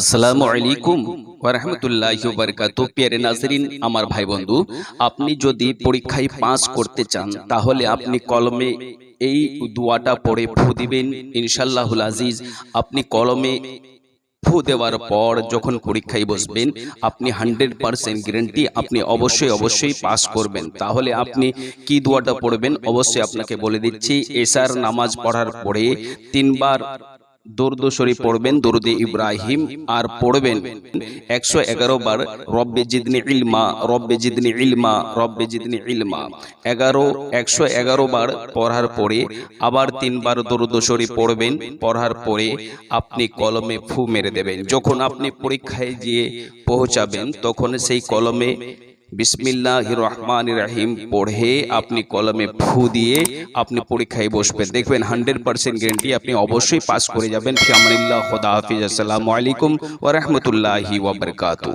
আসসালামু আলাইকুম ওয়া রাহমাতুল্লাহি ওয়া বারাকাতুহু। প্রিয় নাজরিন, আমার ভাই বন্ধু, আপনি যদি পরীক্ষায় পাস করতে চান তাহলে আপনি কলমে এই দোয়াটা পড়ে ফু দিবেন ইনশাআল্লাহুল আজিজ। আপনি কলমে ফু দেওয়ার পর যখন পরীক্ষায় বসবেন আপনি 100% গ্যারান্টি আপনি অবশ্যই পাস করবেন। তাহলে আপনি কি দোয়াটা পড়বেন অবশ্যই আপনাকে বলে দিচ্ছি। এশার নামাজ পড়ার পরে 3 বার দরুদ শরীফ পড়বেন, দরুদে ইব্রাহিম, আর পড়বেন 111 বার রব্বে জিদনি ইলমা, রব্বে জিদনি ইলমা, রব্বে জিদনি ইলমা। 111 বার পড়ার পরে আবার 3 বার দরুদ শরীফ পড়বেন। পড়ার পরে আপনি কলমে ফু মেরে দেবেন। যখন আপনি পরীক্ষায় গিয়ে পৌঁছাবেন তখন সেই কলমে বিসমিল্লাহির রহমানির রহিম পড়ে আপনি কলমে ফু দিয়ে আপনি পরীক্ষায় বসবেন। দেখবেন 100% গ্যারান্টি আপনি অবশ্যই পাস করে যাবেন। ফি আমানিল্লাহ, খুদা হাফিজ। আসসালামু আলাইকুম ওয়া রাহমাতুল্লাহি ওয়া বারাকাতুহু।